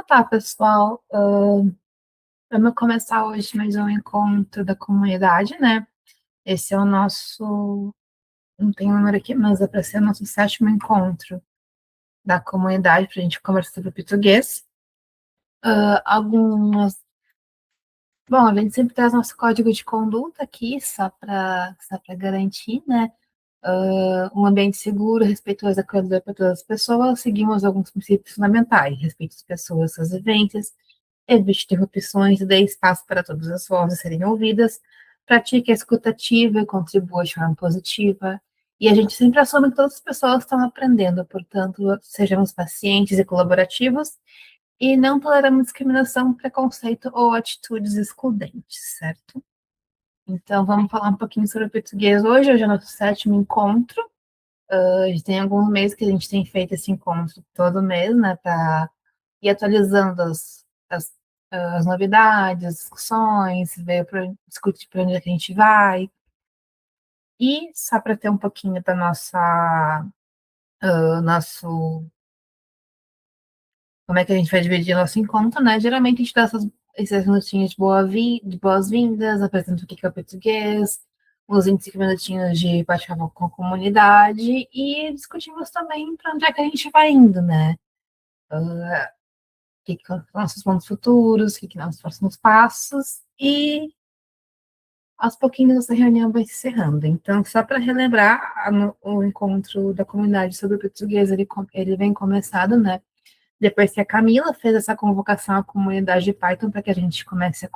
Tá, pessoal. Vamos começar hoje mais um encontro da comunidade, né? Esse é o nosso, não tem número aqui, mas é para ser o nosso sétimo encontro da comunidade para a gente conversar sobre português. Algumas. Bom, a gente sempre traz nosso código de conduta aqui, só para garantir, né? Um ambiente seguro, respeitoso e acolhedor para todas as pessoas. Seguimos alguns princípios fundamentais: respeito às pessoas, às viventes, evite interrupções e dê espaço para todas as vozes serem ouvidas, pratique a escuta ativa e contribua de forma positiva. E a gente sempre assume que todas as pessoas estão aprendendo, portanto, sejamos pacientes e colaborativos e não toleramos discriminação, preconceito ou atitudes excludentes, certo? Então, vamos falar um pouquinho sobre o português hoje. Hoje é o nosso sétimo encontro. A gente tem alguns meses que a gente tem feito esse encontro todo mês, né, para ir atualizando as novidades, as discussões, ver discutir para onde é que a gente vai. E só para ter um pouquinho da nosso, como é que a gente vai dividir nosso encontro, né? Geralmente a gente dá esses minutinhos de boas-vindas, apresenta o que é o português, uns 25 minutinhos de bate-papo com a comunidade e discutimos também para onde é que a gente vai indo, né? Que são nossos planos futuros, que são os próximos passos, e aos pouquinhos essa reunião vai se encerrando. Então, só para relembrar, o encontro da comunidade sobre o português, ele vem começado, né? Depois que a Camila fez essa convocação à comunidade de Python para que a gente comece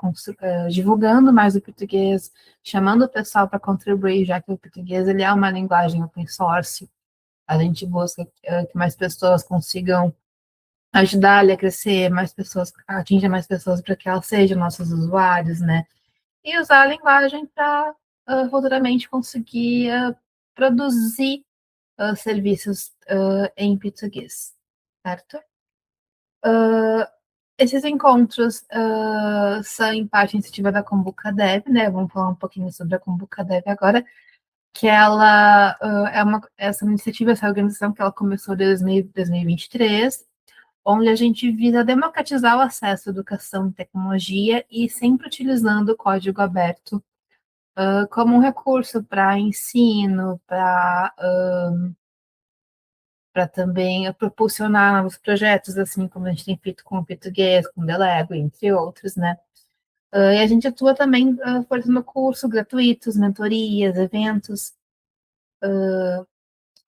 divulgando mais o português, chamando o pessoal para contribuir, já que o português ele é uma linguagem open source. A gente busca que mais pessoas consigam ajudar ele a crescer, mais pessoas, atingir mais pessoas para que elas sejam nossos usuários, né? E usar a linguagem para futuramente conseguir produzir serviços em português, certo? Esses encontros são em parte iniciativa da Kombuka Dev, né? Vamos falar um pouquinho sobre a Kombuka Dev agora, que ela essa iniciativa, essa organização que ela começou em 2023, onde a gente visa democratizar o acesso à educação e tecnologia e sempre utilizando o código aberto como um recurso para ensino, para também propulsionar novos projetos, assim como a gente tem feito com o português, com o Delego, entre outros, né? E a gente atua também oferecendo cursos gratuitos, mentorias, eventos,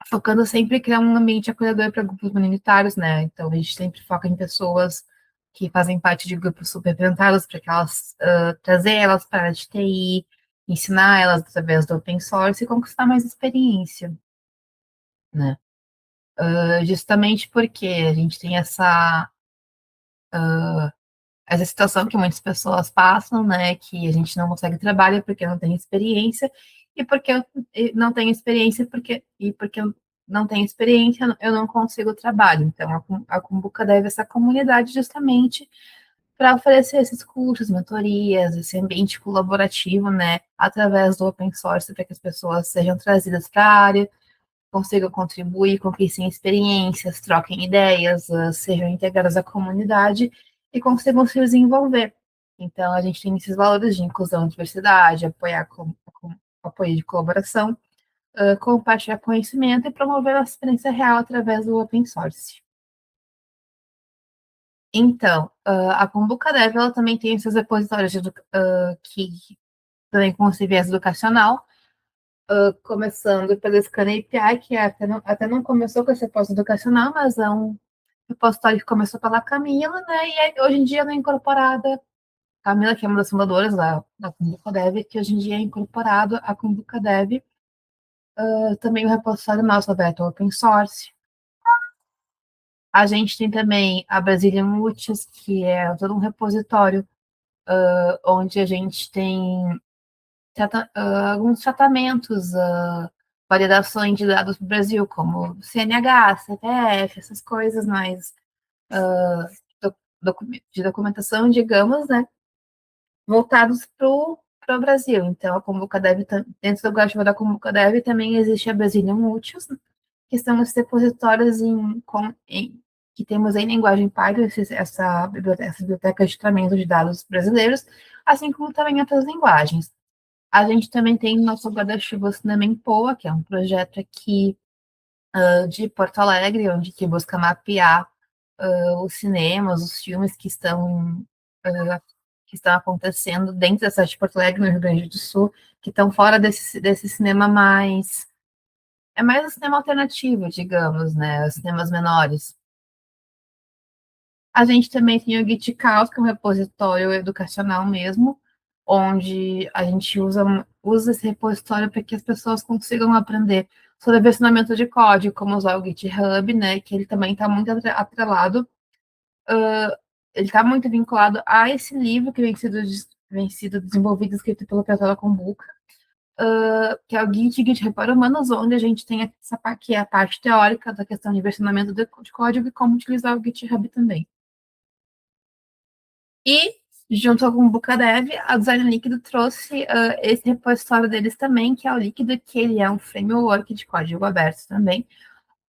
focando sempre em criar um ambiente acolhedor para grupos minoritários, né? Então, a gente sempre foca em pessoas que fazem parte de grupos subrepresentados, para que elas, trazer elas para a área de TI, ensinar elas através do open source e conquistar mais experiência, né? Justamente porque a gente tem essa situação que muitas pessoas passam, né? Que a gente não consegue trabalho porque não tem experiência, e porque eu não tenho experiência, porque eu não tenho experiência, eu não consigo trabalho. Então, a Cumbuca deve essa comunidade justamente para oferecer esses cursos, mentorias, esse ambiente colaborativo, né, através do open source, para que as pessoas sejam trazidas para a área, consigam contribuir, conquistem experiências, troquem ideias, sejam integradas à comunidade e consigam se desenvolver. Então, a gente tem esses valores de inclusão, diversidade, apoio de colaboração, compartilhar conhecimento e promover a experiência real através do open source. Então, a Kombuka Dev, ela também tem seus repositórios que também com esse viés educacional, começando pelo Scan API, que até não começou com esse repositório educacional, mas é um repositório que começou pela Camila, né, e hoje em dia é incorporada, Camila, que é uma das fundadoras da Kombuka Dev, que hoje em dia é incorporado a Kombuka Dev, também o repositório nosso aberto open source. A gente tem também a Brazilian Mutis, que é todo um repositório onde a gente tem alguns tratamentos, validações de dados para o Brasil, como CNH, CPF, essas coisas mais de documentação, digamos, né, voltados para o Brasil. Então, a Convocadev, dentro do guarda da Convocadev, também existe a Brazilian Mutuals, que são os repositórios que temos em linguagem Python essa biblioteca de treinamento de dados brasileiros, assim como também outras linguagens. A gente também tem nosso guarda-chuva Cinema em Poa, que é um projeto aqui de Porto Alegre, onde que busca mapear os cinemas, os filmes uh, que estão acontecendo dentro da cidade de Porto Alegre, no Rio Grande do Sul, que estão fora desse cinema mais... É mais um cinema alternativo, digamos, né? Os cinemas menores. A gente também tem o GitCaus, que é um repositório educacional mesmo, onde a gente usa esse repositório para que as pessoas consigam aprender sobre versionamento de código, como usar o GitHub, né, que ele também está muito atrelado, ele está muito vinculado a esse livro que vem sido desenvolvido e escrito pelo Piazzolla Kumbuka, que é o Git para Humanos, onde a gente tem essa parte, que é a parte teórica da questão de versionamento de código e como utilizar o GitHub também. E, junto com o Bucadev, a Design Líquido trouxe esse repositório deles também, que é o Líquido, que ele é um framework de código aberto também,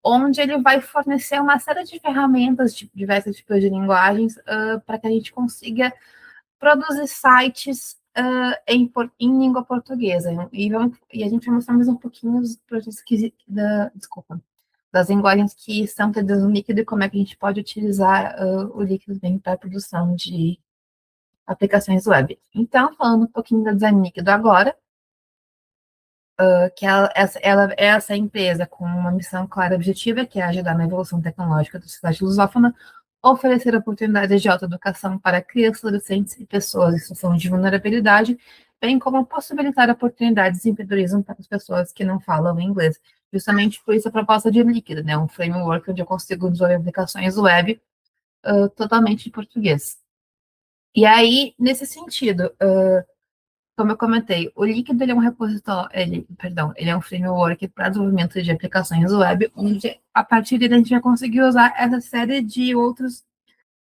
onde ele vai fornecer uma série de ferramentas de diversos tipos de linguagens para que a gente consiga produzir sites em língua portuguesa. E a gente vai mostrar mais um pouquinho dos projetos das linguagens que estão traduzindo o líquido e como é que a gente pode utilizar o líquido bem para a produção de aplicações web. Então, falando um pouquinho da Design Líquido agora, que ela é essa empresa com uma missão clara e objetiva, que é ajudar na evolução tecnológica da sociedade lusófona, oferecer oportunidades de autoeducação para crianças, adolescentes e pessoas em situação de vulnerabilidade, bem como possibilitar oportunidades de empreendedorismo para as pessoas que não falam inglês. Justamente por isso a proposta de Líquido, né? Um framework onde eu consigo desenvolver aplicações web totalmente em português. E aí, nesse sentido, como eu comentei, o Líquido ele é um repositório, ele é um framework para desenvolvimento de aplicações web, onde a partir dele a gente vai conseguir usar essa série de outros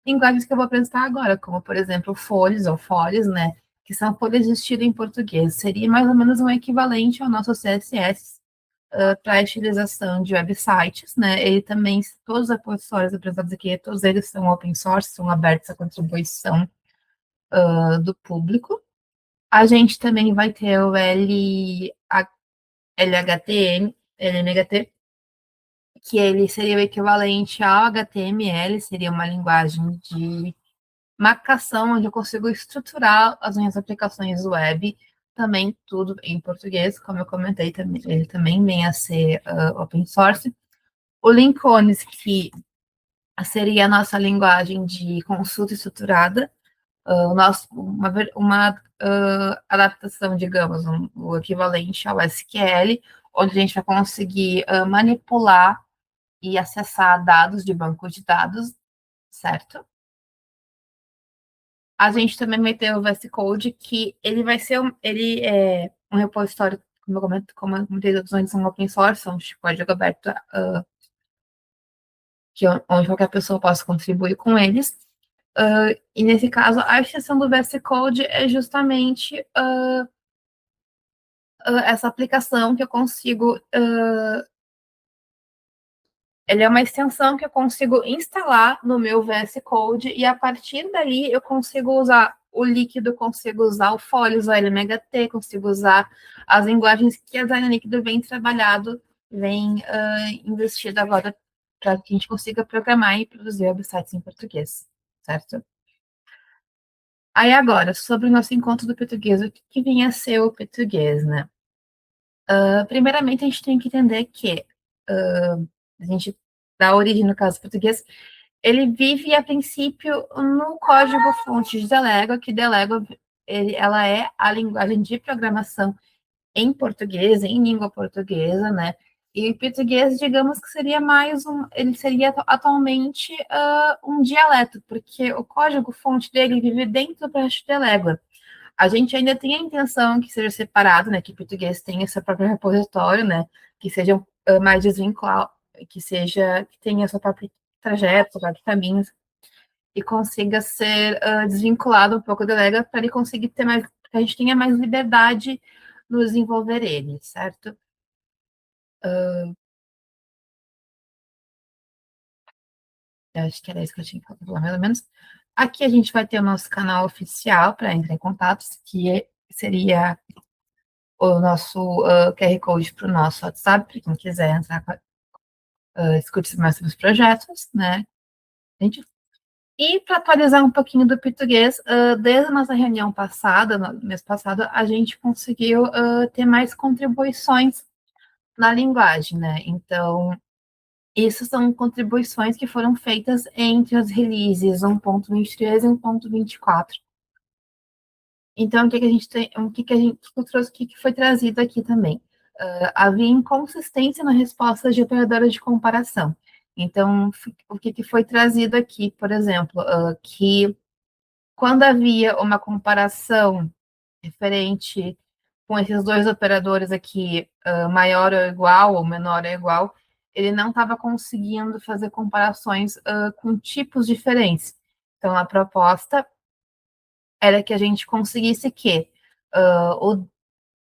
linguagens que eu vou apresentar agora, como por exemplo folhas ou folhas, né, que são folhas de estilo em português. Seria mais ou menos um equivalente ao nosso CSS para a estilização de websites, né? Ele também, todos os repositórios apresentados aqui, todos eles são open source, são abertos à contribuição do público. A gente também vai ter o LHT, que ele seria o equivalente ao HTML, seria uma linguagem de marcação, onde eu consigo estruturar as minhas aplicações web, também tudo em português, como eu comentei, também, ele também vem a ser open source. O Lincoln, que seria a nossa linguagem de consulta estruturada, uma adaptação, digamos, o equivalente ao SQL, onde a gente vai conseguir manipular e acessar dados de banco de dados, certo? A gente também vai ter o VS Code, que ele vai ser ele é um repositório, como muitas opções são open source, são de código aberto, onde qualquer pessoa possa contribuir com eles. E nesse caso, a extensão do VS Code é justamente essa aplicação que eu consigo. Ele é uma extensão que eu consigo instalar no meu VS Code e a partir daí eu consigo usar o líquido, consigo usar o Folha, usar o LMHT, consigo usar as linguagens que a Design Líquido vem trabalhado, vem investido agora para que a gente consiga programar e produzir websites em português, certo? Aí agora, sobre o nosso encontro do português, o que vinha a ser o português, né? Primeiramente, a gente tem que entender que a gente dá origem, no caso português, ele vive, a princípio, no código-fonte de Delego, que Delego ela é a linguagem de programação em português, em língua portuguesa, né? E o português, digamos que seria ele seria atualmente um dialeto, porque o código-fonte dele vive dentro do projeto de Delego. A gente ainda tem a intenção que seja separado, né, que o português tenha seu próprio repositório, né, que sejam mais desvinculados, que tenha seu próprio trajeto, seu próprio caminho, e consiga ser desvinculado um pouco da Lega para ele conseguir ter mais, que a gente tenha mais liberdade no desenvolver ele, certo? Eu acho que era isso que eu tinha que falar, mais ou menos. Aqui a gente vai ter o nosso canal oficial para entrar em contato, seria o nosso QR Code para o nosso WhatsApp, para quem quiser entrar, discutir mais sobre os projetos, né? E para atualizar um pouquinho do português, desde a nossa reunião passada, no mês passado, a gente conseguiu ter mais contribuições na linguagem, né? Então, isso são contribuições que foram feitas entre as releases 1.23 e 1.24. Então, o que, que a gente tem, o que a gente o que trouxe, o que, que foi trazido aqui também? Havia inconsistência na resposta de operadora de comparação. Então, o que, que foi trazido aqui, por exemplo, que quando havia uma comparação referente com esses dois operadores aqui, maior ou igual ou menor ou igual, ele não estava conseguindo fazer comparações com tipos diferentes. Então, a proposta era que a gente conseguisse que uh,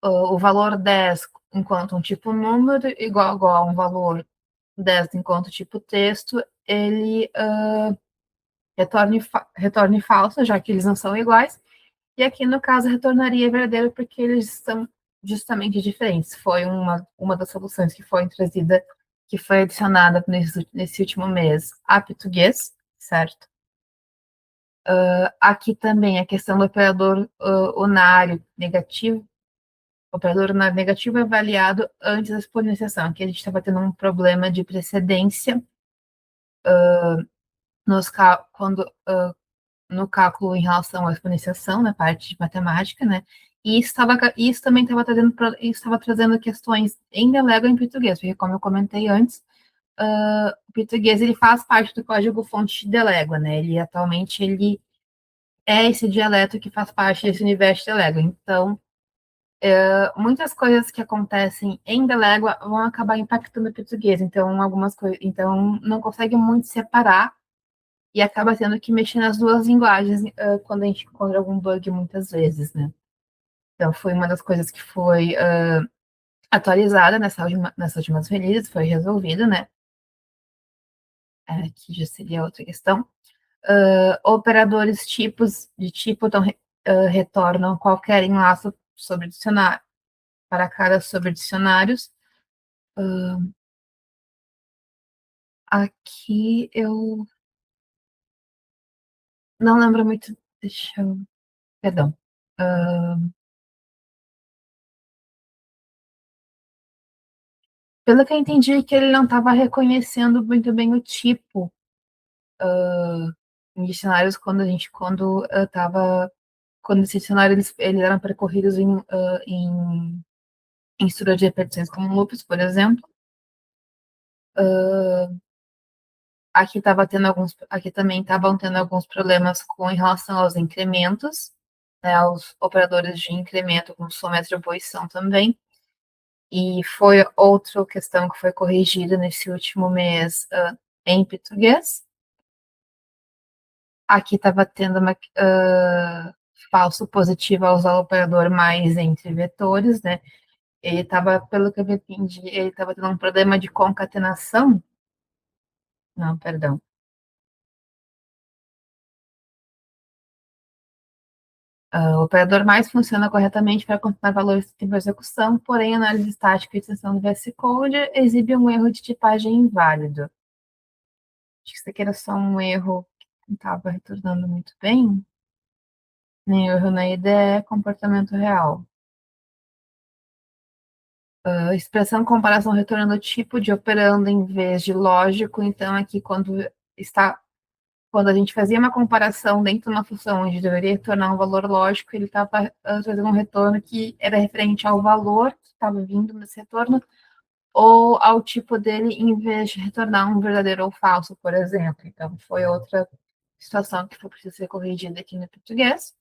o valor 10 enquanto um tipo número igual a um valor 10 enquanto tipo texto, ele retorne falso, já que eles não são iguais, e aqui no caso retornaria verdadeiro porque eles são justamente diferentes. Foi uma das soluções que foi trazida, que foi adicionada nesse último mês a português, certo? Aqui também a questão do operador unário negativo. O operador unário negativo é avaliado antes da exponenciação. Aqui a gente estava tendo um problema de precedência quando no cálculo em relação à exponenciação, na parte de matemática, né? E isso também estava trazendo questões em Delego em português, porque como eu comentei antes, o português ele faz parte do código-fonte de Delego, né? Ele é esse dialeto que faz parte desse universo de Delego. Então, muitas coisas que acontecem em Delego vão acabar impactando o português. Então, algumas coisas, então não consegue muito separar e acaba tendo que mexer nas duas linguagens quando a gente encontra algum bug muitas vezes, né? Então, foi uma das coisas que foi atualizada nessas últimas releases, foi resolvida, né? Que já seria outra questão. Operadores tipos de tipo retornam qualquer enlace sobre dicionário para cada sobre dicionários. Aqui eu não lembro muito. Deixa eu. Perdão. Pelo que eu entendi, que ele não estava reconhecendo muito bem o tipo em dicionários quando estava quando esses dicionários eles eram percorridos em estrutura de repetições como loops, por exemplo. Aqui também estavam tendo alguns problemas com em relação aos incrementos, né, aos operadores de incremento com sometria e oposição também. E foi outra questão que foi corrigida nesse último mês em português. Aqui estava tendo uma falso positivo ao usar o operador mais entre vetores, né? Ele estava, pelo que eu entendi, ele estava tendo um problema de concatenação. Não, perdão. O operador mais funciona corretamente para contar valores de tempo de execução, porém, a análise estática e extensão do VS Code exibe um erro de tipagem inválido. Acho que isso aqui era só um erro que não estava retornando muito bem. Nem erro na IDE, comportamento real. Expressão comparação retornando tipo de operando em vez de lógico. Então, aqui, quando a gente fazia uma comparação dentro de uma função onde deveria retornar um valor lógico, ele estava trazendo um retorno que era referente ao valor que estava vindo nesse retorno, ou ao tipo dele, em vez de retornar um verdadeiro ou falso, por exemplo. Então, foi outra situação que foi preciso ser corrigida aqui no português.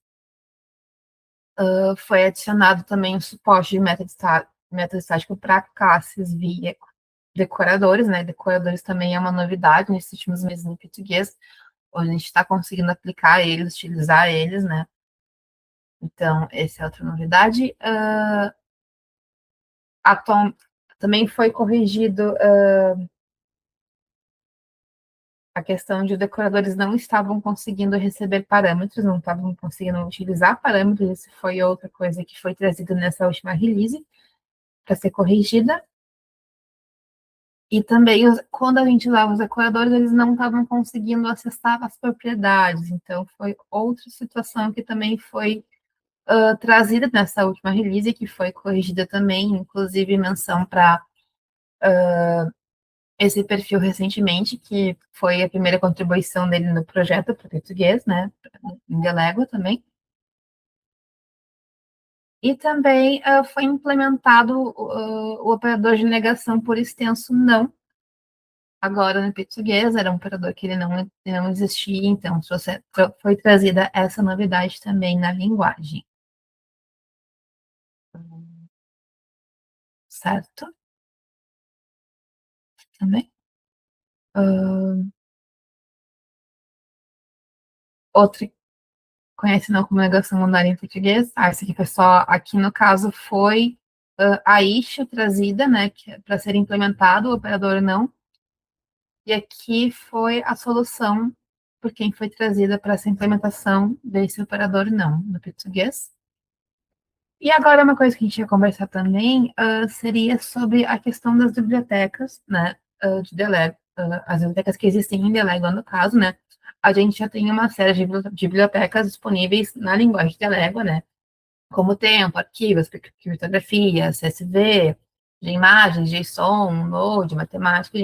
Foi adicionado também o suporte de método estático para classes via decoradores, né? Decoradores também é uma novidade nesses últimos meses em português, onde a gente está conseguindo aplicar eles, utilizar eles, né? Então, essa é outra novidade. Também foi corrigido a questão de decoradores não estavam conseguindo receber parâmetros, não estavam conseguindo utilizar parâmetros, isso foi outra coisa que foi trazida nessa última release para ser corrigida. E também, quando a gente usava os decoradores, eles não estavam conseguindo acessar as propriedades. Então, foi outra situação que também foi trazida nessa última release, que foi corrigida também, inclusive menção para esse perfil recentemente, que foi a primeira contribuição dele no projeto para o português, né, em Delego também. E também foi implementado o operador de negação por extenso não, agora no português, era um operador que ele não existia, então foi trazida essa novidade também na linguagem. Certo? Também. Outro conhece não como negação modular em português. Esse aqui foi só, aqui no caso foi a issue trazida, né, para ser implementado, o operador não. E aqui foi a solução por quem foi trazida para essa implementação desse operador não, no português. E agora uma coisa que a gente ia conversar também seria sobre a questão das bibliotecas, né, de Delego, as bibliotecas que existem em Delego, no caso, né, a gente já tem uma série de bibliotecas disponíveis na linguagem de Delego, né, como tempo, arquivos, criptografia, CSV, de imagens, JSON, Node, matemática,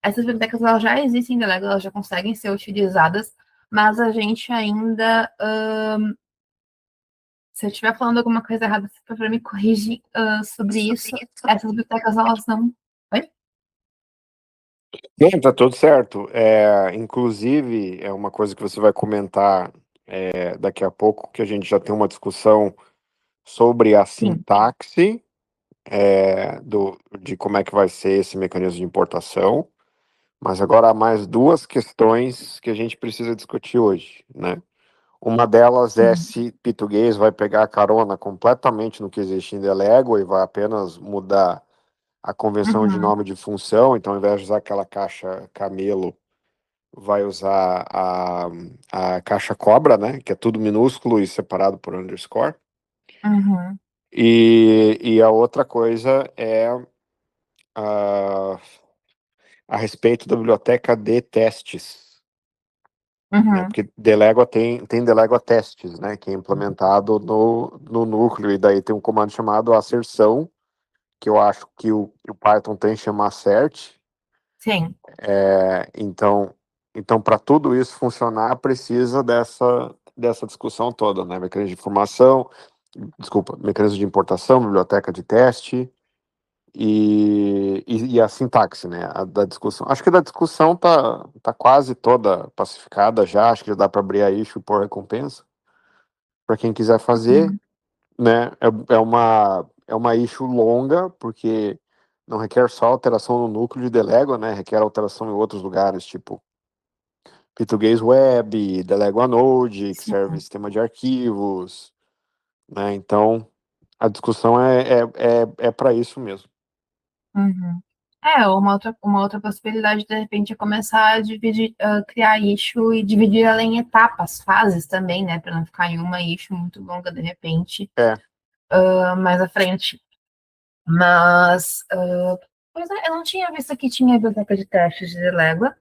essas bibliotecas elas já existem em Delego, elas já conseguem ser utilizadas, mas a gente ainda se eu estiver falando alguma coisa errada, você por favor me corrige sobre isso. Essas bibliotecas, elas não. Oi? Não, tá tudo certo. Inclusive, é uma coisa que você vai comentar daqui a pouco, que a gente já tem uma discussão sobre a Sim. sintaxe de como é que vai ser esse mecanismo de importação. Mas agora há mais duas questões que a gente precisa discutir hoje, né? Uma delas é Uhum. se português vai pegar a carona completamente no que existe em Delego e vai apenas mudar a convenção de Uhum. nome de função, então ao invés de usar aquela caixa camelo, vai usar a caixa cobra, né? Que é tudo minúsculo e separado por underscore. Uhum. E a outra coisa é a, a respeito da biblioteca de testes, né? Uhum. Porque Delego tem Delego testes, né? Que é implementado no núcleo, e daí tem um comando chamado asserção, que eu acho que o Python tem que chamar assert. Sim. Então para tudo isso funcionar, precisa dessa discussão toda, né? Mecanismo de informação, desculpa, mecanismo de importação, biblioteca de teste e a sintaxe, né? Da discussão. Acho que da discussão tá quase toda pacificada já, acho que já dá para abrir a issue por recompensa. Para quem quiser fazer, Uhum. né? É uma issue longa, porque não requer só alteração no núcleo de Delego, né? Requer alteração em outros lugares, tipo português web, Delego a Node, que Sim. serve sistema de arquivos, né? Então, a discussão é para isso mesmo. Uhum. Uma outra possibilidade, de repente, é começar a dividir, criar issue e dividir ela em etapas, fases também, né? Para não ficar em uma issue muito longa, de repente, É, mais à frente. Mas, pois é, eu não tinha visto que tinha biblioteca de testes de Lego,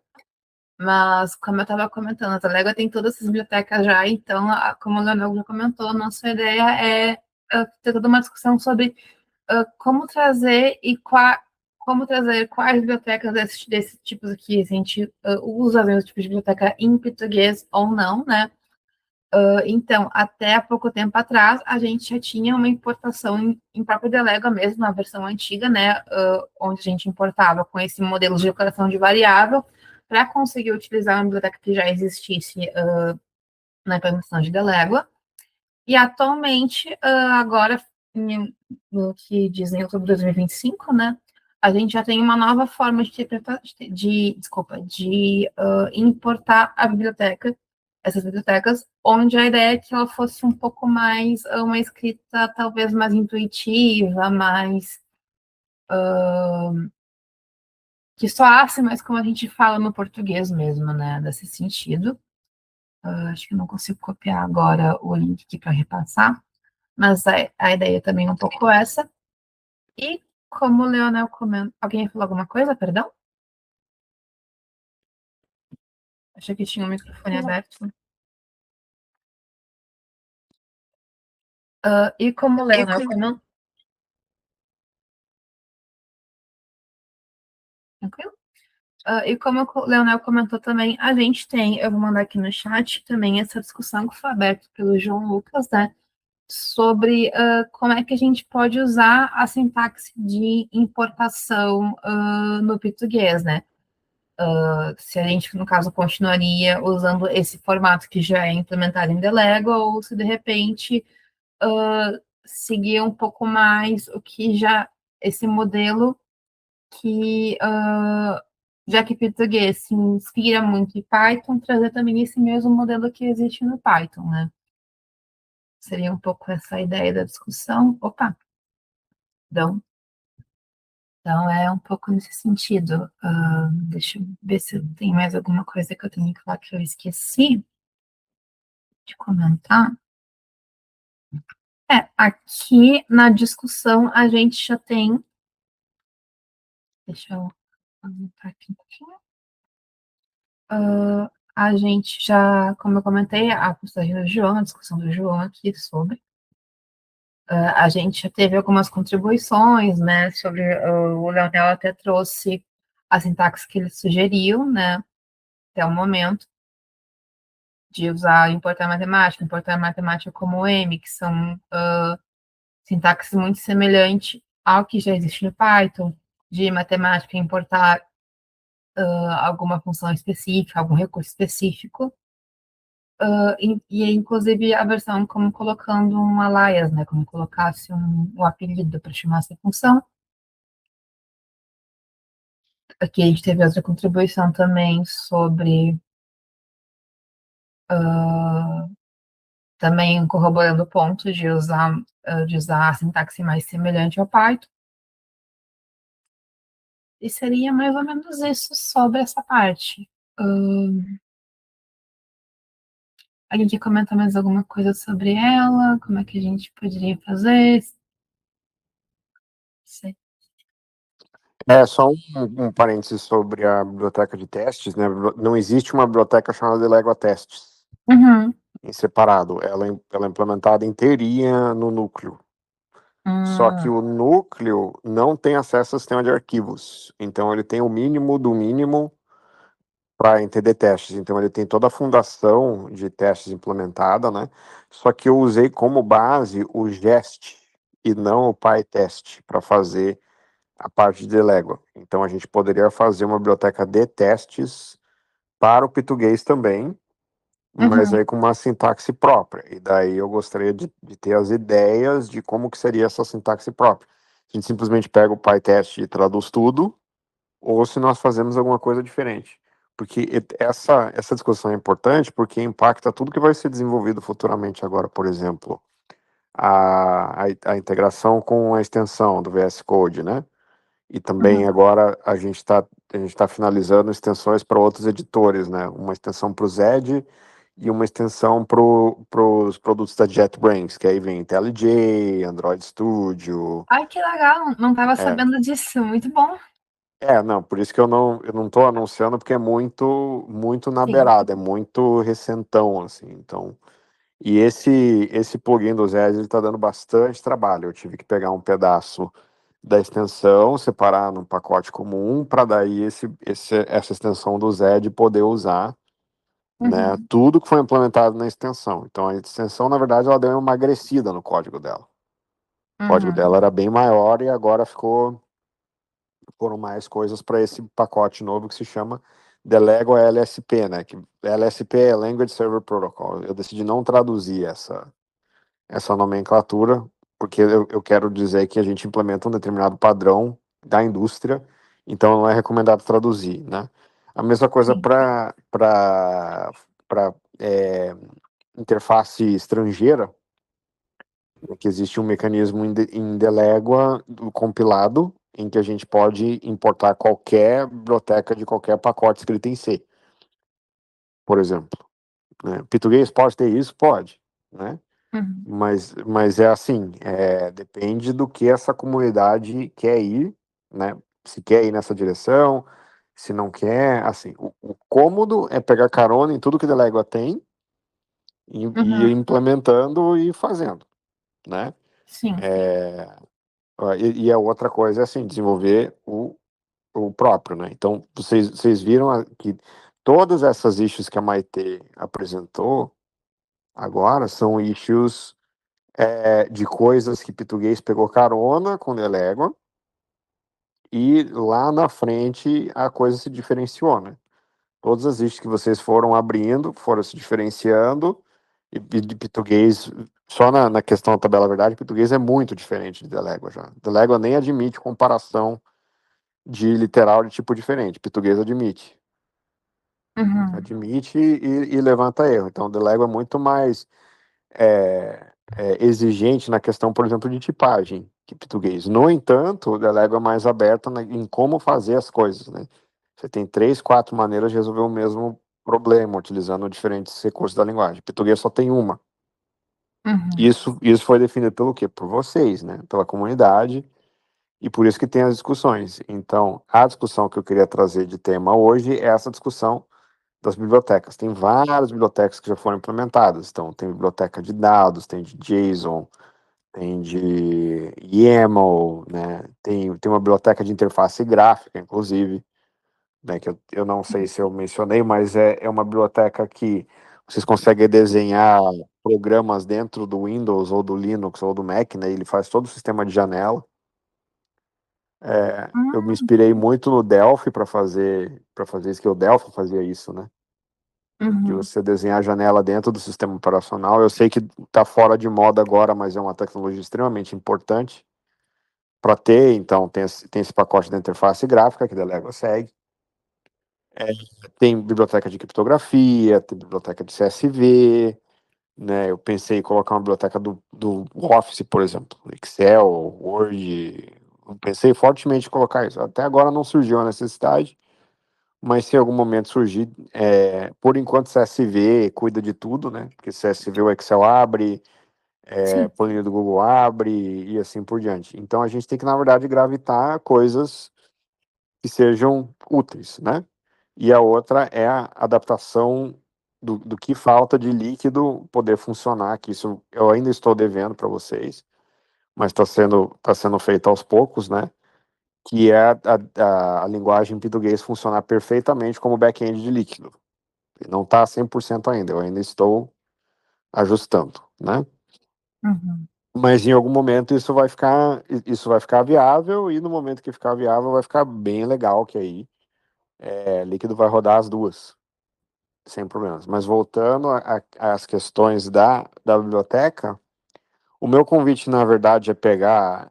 mas como eu estava comentando, a Lego tem todas essas bibliotecas já, então, como o Leonel já comentou, a nossa ideia é ter toda uma discussão sobre como trazer como trazer quais bibliotecas desse tipo aqui, se a gente usa o mesmo tipo de biblioteca em português ou não, né? Então, até há pouco tempo atrás, a gente já tinha uma importação em próprio Delega mesmo, na versão antiga, né, onde a gente importava com esse modelo de declaração de variável para conseguir utilizar uma biblioteca que já existisse na implementação de Delega. E atualmente, agora, no que dizem em outubro de 2025, né, a gente já tem uma nova forma de importar a biblioteca, essas bibliotecas, onde a ideia é que ela fosse um pouco mais, uma escrita talvez mais intuitiva, mais que soasse mais como a gente fala no português mesmo, né? Nesse sentido. Acho que eu não consigo copiar agora o link aqui para repassar, mas a ideia também é um pouco essa. E como o Leonel comentou. Alguém falou alguma coisa, perdão? Achei que tinha o microfone aberto. E como o Leonel comentou. Tranquilo? E como o Leonel comentou também, a gente tem, eu vou mandar aqui no chat também essa discussão que foi aberta pelo João Lucas, né? Sobre como é que a gente pode usar a sintaxe de importação no português, né? Se a gente, no caso, continuaria usando esse formato que já é implementado em Delego, ou se de repente seguir um pouco mais o que já, esse modelo que, já que português se inspira muito em Python, trazer também esse mesmo modelo que existe no Python, né? Seria um pouco essa a ideia da discussão. Opa! Então é um pouco nesse sentido. Deixa eu ver se tem mais alguma coisa que eu tenho que falar que eu esqueci de comentar. Aqui na discussão a gente já tem. Deixa eu aumentar aqui um pouquinho. A gente já, como eu comentei, a postagem do João, a discussão do João aqui sobre. A gente já teve algumas contribuições, né, sobre o Leonel até trouxe a sintaxe que ele sugeriu, né, até o momento, de usar importar matemática como M, que são sintaxes muito semelhantes ao que já existe no Python, de matemática importar alguma função específica, algum recurso específico, inclusive a versão como colocando um alias, né, como colocasse um apelido para chamar essa função. Aqui a gente teve outra contribuição também sobre também corroborando o ponto de usar a sintaxe mais semelhante ao Python. E seria mais ou menos isso sobre essa parte. A gente comenta mais alguma coisa sobre ela? Como é que a gente poderia fazer? Sei. Só um parênteses sobre a biblioteca de testes, né? Não existe uma biblioteca chamada Lego Testes Uhum. em separado. Ela é implementada inteirinha no núcleo. Só que o núcleo não tem acesso ao sistema de arquivos. Então ele tem o mínimo do mínimo para entender testes. Então ele tem toda a fundação de testes implementada, né? Só que eu usei como base o Jest e não o PyTest para fazer a parte de Lego. Então a gente poderia fazer uma biblioteca de testes para o português também, mas Uhum. aí com uma sintaxe própria. E daí eu gostaria de ter as ideias de como que seria essa sintaxe própria. A gente simplesmente pega o PyTest e traduz tudo, ou se nós fazemos alguma coisa diferente. Porque essa discussão é importante porque impacta tudo que vai ser desenvolvido futuramente agora, por exemplo, a integração com a extensão do VS Code, né? E também Uhum. agora a gente tá finalizando extensões para outros editores, né? Uma extensão para o Zed e uma extensão para os produtos da JetBrains, que aí vem IntelliJ, Android Studio. Ai, que legal, não estava É, sabendo disso, muito bom. não, por isso que eu não tô anunciando, porque é muito, muito na Sim. beirada, é muito recentão, assim, então. E esse plugin do Zed, ele tá dando bastante trabalho. Eu tive que pegar um pedaço da extensão, separar num pacote comum, para daí essa extensão do Zed poder usar, né, Uhum. tudo que foi implementado na extensão. Então a extensão, na verdade, ela deu uma emagrecida no código dela. O código Uhum. dela era bem maior e agora foram mais coisas para esse pacote novo que se chama Delego LSP, né? Que LSP é Language Server Protocol. Eu decidi não traduzir essa nomenclatura, porque eu quero dizer que a gente implementa um determinado padrão da indústria, então não é recomendado traduzir, né? A mesma coisa Sim. para interface estrangeira, que existe um mecanismo em Delégua do compilado, em que a gente pode importar qualquer biblioteca de qualquer pacote escrito em C, por exemplo. Né? Português pode ter isso? Pode, né? Uhum. Mas é assim, depende do que essa comunidade quer ir, né? Se quer ir nessa direção, se não quer, assim, o cômodo é pegar carona em tudo que a Delegua tem e ir Uhum. implementando e fazendo, né? Sim. É, e a outra coisa é assim, desenvolver o próprio, né? Então, vocês viram que todas essas issues que a Maite apresentou agora são issues de coisas que português pegou carona com Delégua e lá na frente a coisa se diferenciou, né? Todas as issues que vocês foram abrindo, foram se diferenciando e de português, só na questão da tabela verdade, português é muito diferente de Delégua já. Delégua nem admite comparação de literal de tipo diferente, português admite. Uhum. Admite e levanta erro. Então, o Delego é muito mais exigente na questão, por exemplo, de tipagem que português. No entanto, o Delego é mais aberto em como fazer as coisas, né? Você tem 3, 4 maneiras de resolver o mesmo problema, utilizando diferentes recursos da linguagem. Português só tem uma. Uhum. Isso foi definido pelo quê? Por vocês, né? Pela comunidade, e por isso que tem as discussões. Então, a discussão que eu queria trazer de tema hoje é essa discussão das bibliotecas. Tem várias bibliotecas que já foram implementadas. Então, tem biblioteca de dados, tem de JSON, tem de YAML, né? Tem uma biblioteca de interface gráfica, inclusive, né? Que eu não sei se eu mencionei, mas é uma biblioteca que vocês conseguem desenhar programas dentro do Windows ou do Linux ou do Mac, né? Ele faz todo o sistema de janela. Eu me Uhum. inspirei muito no Delphi para fazer isso, que o Delphi fazia isso, né? De Uhum. você desenhar a janela dentro do sistema operacional. Eu sei que está fora de moda agora, mas é uma tecnologia extremamente importante para ter. Então, tem esse pacote da interface gráfica que a Lego segue. É, tem biblioteca de criptografia, tem biblioteca de CSV, né? Eu pensei em colocar uma biblioteca do Office, por exemplo, Excel, Word. Eu pensei fortemente em colocar isso. Até agora não surgiu a necessidade, mas se em algum momento surgir, por enquanto CSV cuida de tudo, né? Porque CSV o Excel abre, Sim. planilha do Google abre e assim por diante. Então a gente tem que, na verdade, gravitar a coisas que sejam úteis, né? E a outra é a adaptação do que falta de líquido poder funcionar, que isso eu ainda estou devendo para vocês, mas tá sendo feito aos poucos, né? Que é a linguagem em português funcionar perfeitamente como back-end de líquido. Não está 100% ainda, eu ainda estou ajustando, né? Uhum. Mas em algum momento isso vai ficar viável e no momento que ficar viável vai ficar bem legal, que aí líquido vai rodar as duas, sem problemas. Mas voltando às questões da biblioteca, o meu convite, na verdade, é pegar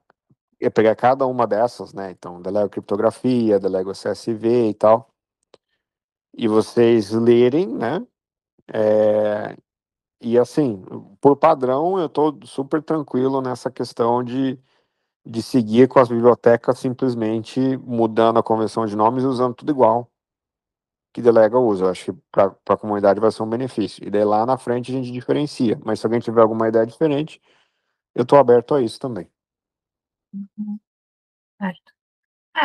cada uma dessas, né? Então, Delego Criptografia, Delego CSV e tal, e vocês lerem, né? E assim, por padrão, eu estou super tranquilo nessa questão de seguir com as bibliotecas simplesmente mudando a convenção de nomes e usando tudo igual que Delega usa. Eu acho que para a comunidade vai ser um benefício. E daí lá na frente a gente diferencia. Mas se alguém tiver alguma ideia diferente, eu estou aberto a isso também. Uhum. Certo.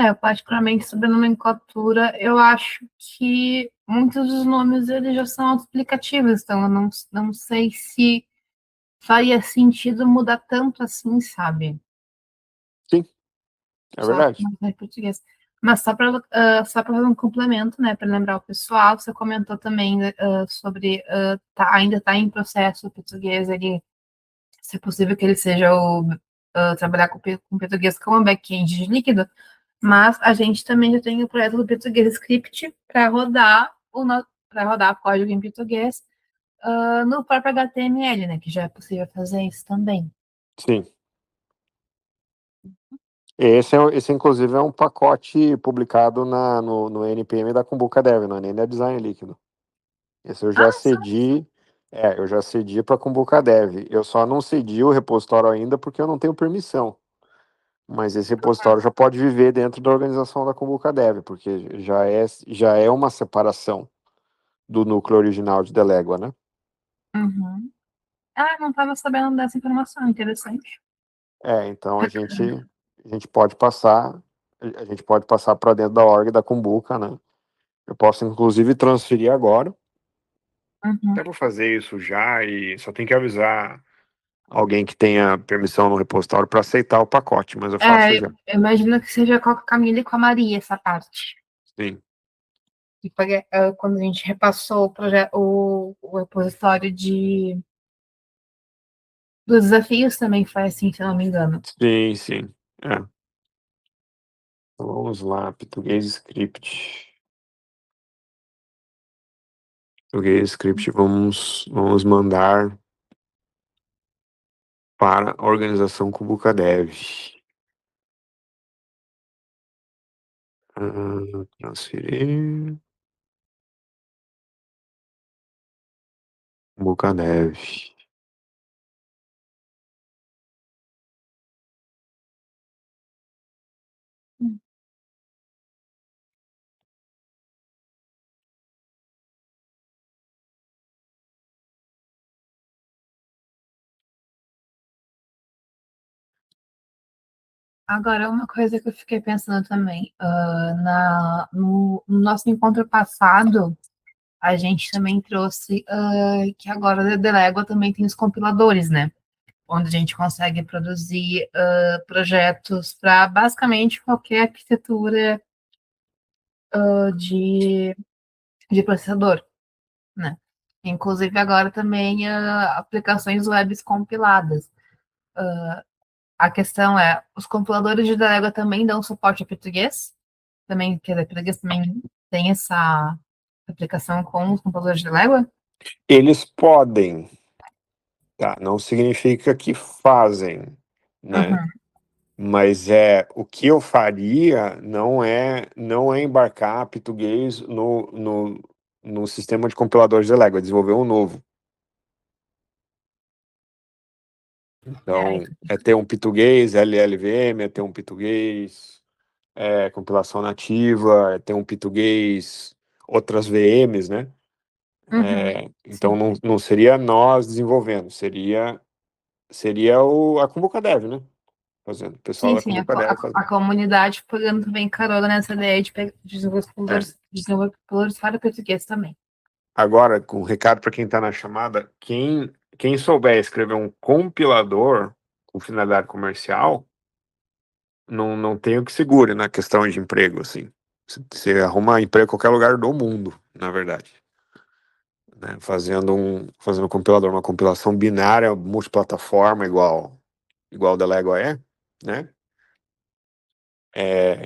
Eu particularmente sobre a nomenclatura, eu acho que muitos dos nomes eles já são autoexplicativos, então eu não sei se faria sentido mudar tanto assim, sabe? Sim, é Só verdade. em português. Mas só para fazer um complemento, né, para lembrar o pessoal, você comentou também sobre ainda está em processo o português, ele, se é possível que ele seja trabalhar com português como back-end de líquido, mas a gente também já tem o projeto do português script para rodar código em português no próprio HTML, né, que já é possível fazer isso também. Sim. Esse inclusive, é um pacote publicado no NPM da Kumbuka Dev, não é nem da Design Líquido. Esse Ah, só isso. eu já cedi para Kumbuka Dev. Eu só não cedi o repositório ainda porque eu não tenho permissão. mas esse repositório já pode viver dentro da organização da Kumbuka Dev, porque já é uma separação do núcleo original de Delégua, né? Uhum. Ah, não estava sabendo dessa informação, interessante. Então Bacana. a gente pode passar, a gente pode passar para dentro da org da Kumbuka, né? Eu posso inclusive transferir agora. Uhum. Até vou fazer isso já e só tem que avisar alguém que tenha permissão no repositório para aceitar o pacote, mas eu faço É, já. eu imagino que seja com a Camila e com a Maria essa parte. Sim. E foi, quando a gente repassou o projeto, o repositório dos desafios também foi assim, se eu não me engano. Sim, sim. Então, vamos lá, português script. Português script, vamos mandar para a organização Kubuka Dev. Transferir. Kubuka Dev. Agora, uma coisa que eu fiquei pensando também, no nosso encontro passado, a gente também trouxe que agora o Delego também tem os compiladores, né? Onde a gente consegue produzir projetos para basicamente qualquer arquitetura de, de processador, né? Inclusive agora também aplicações webs compiladas. A questão é, os compiladores de Delego também dão suporte a português? Também, quer dizer, português também tem essa aplicação com os compiladores de Delego? Eles podem, tá? Não significa que fazem, né? Uhum. Mas o que eu faria não é embarcar português no sistema de compiladores de Lego, é desenvolver um novo. É, Então, é ter um português LLVM, é ter um português compilação nativa, é ter um português outras VMs, né? uhum. Então Sim. não seria nós desenvolvendo, seria a Kumbuka Dev, né? Fazendo. O pessoal Sim, da sim, Kumbuka Dev a fazendo. comunidade pegando também carona nessa ideia de É. desenvolvedores para português também. Agora, com um recado para quem está na chamada, quem souber escrever um compilador com finalidade comercial, não tem o que segure na questão de emprego, assim. Você arruma emprego em qualquer lugar do mundo, na verdade. Né? Fazendo um compilador, uma compilação binária, multiplataforma, igual o da Lego né?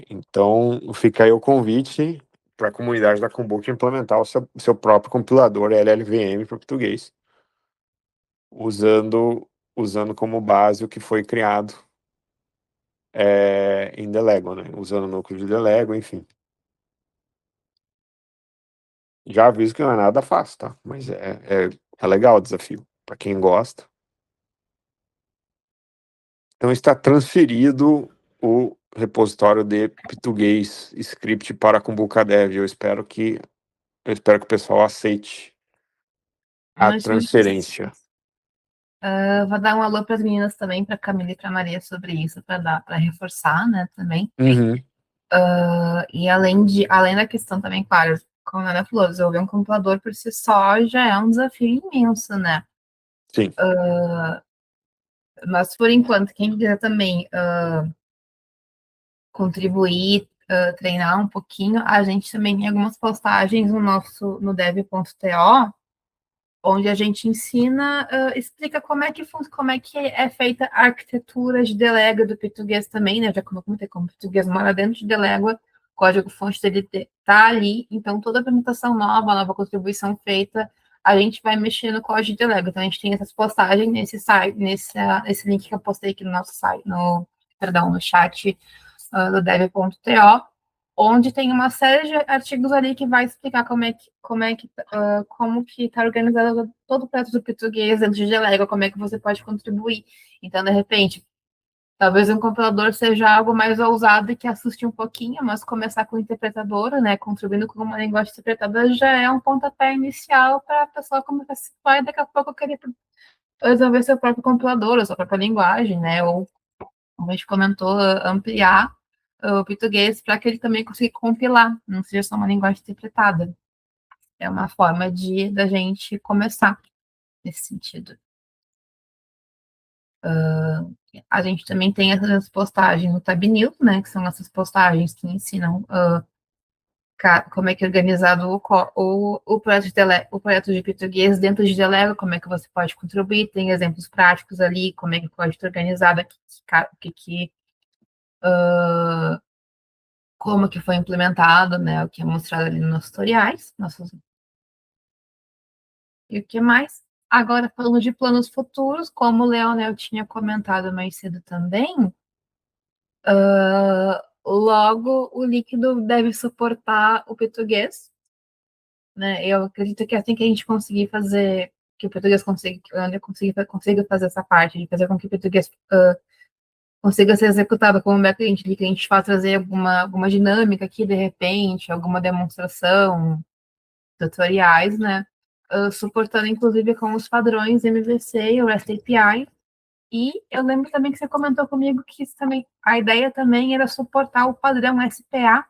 Então, fica aí o convite para a comunidade da Kumbuka implementar o seu próprio compilador LLVM para português, usando, usando como base o que foi criado em Delego, né? Usando o núcleo de Delego, enfim. Já aviso que não é nada fácil, tá? Mas é legal o desafio, para quem gosta. Então está transferido o repositório de português script para a Kumbuka Dev. Eu espero que o pessoal aceite a Imagino que sim. transferência. Vou dar um alô para as meninas também, para a Camila e para a Maria sobre isso, para reforçar, né, também. Uhum, E além da questão também, claro, como a Ana falou, desenvolver um compilador por si só já é um desafio imenso, né? sim. Mas por enquanto, quem quiser também contribuir, treinar um pouquinho, a gente também tem algumas postagens no dev.to, onde a gente ensina, explica como é que é feita a arquitetura de Delégua do português também, né? Já como eu comentei, como o português mora dentro de Delégua, o código-fonte dele está ali, então toda apresentação nova, nova contribuição feita, a gente vai mexer no código de Delégua. Então a gente tem essas postagens nesse site, nesse link que eu postei aqui no nosso site, no chat do dev.to, onde tem uma série de artigos ali que vai explicar como que está organizado todo o projeto do português dentro de Lego, como é que você pode contribuir. Então, de repente, Talvez um compilador seja algo mais ousado e que assuste um pouquinho, mas começar com interpretadora, né, contribuindo com uma linguagem interpretada já é um pontapé inicial para a pessoa começar a se e daqui a pouco querer resolver seu próprio compilador, a sua própria linguagem, né, ou, como a gente comentou, ampliar o português para que ele também consiga compilar, não seja só uma linguagem interpretada. É uma forma da gente começar nesse sentido. A gente também tem essas postagens no Tab News, né, que são essas postagens que ensinam como é que é organizado o projeto de português dentro de Delego, como é que você pode contribuir, tem exemplos práticos ali, como é que pode estar organizado, como que foi implementado, né, o que é mostrado ali nos tutoriais, e o que mais. Agora, falando de planos futuros, como o Leonel tinha comentado mais cedo também, logo o líquido deve suportar o português, né? Eu acredito que assim que a gente conseguir fazer, que o português consiga, que o Leonel consiga fazer essa parte, de fazer com que o português consiga ser executado como backend, que a gente vai trazer alguma dinâmica aqui, de repente, alguma demonstração, tutoriais, né? Suportando, inclusive, com os padrões MVC e o REST API. E eu lembro também que você comentou comigo que também, a ideia também era suportar o padrão SPA.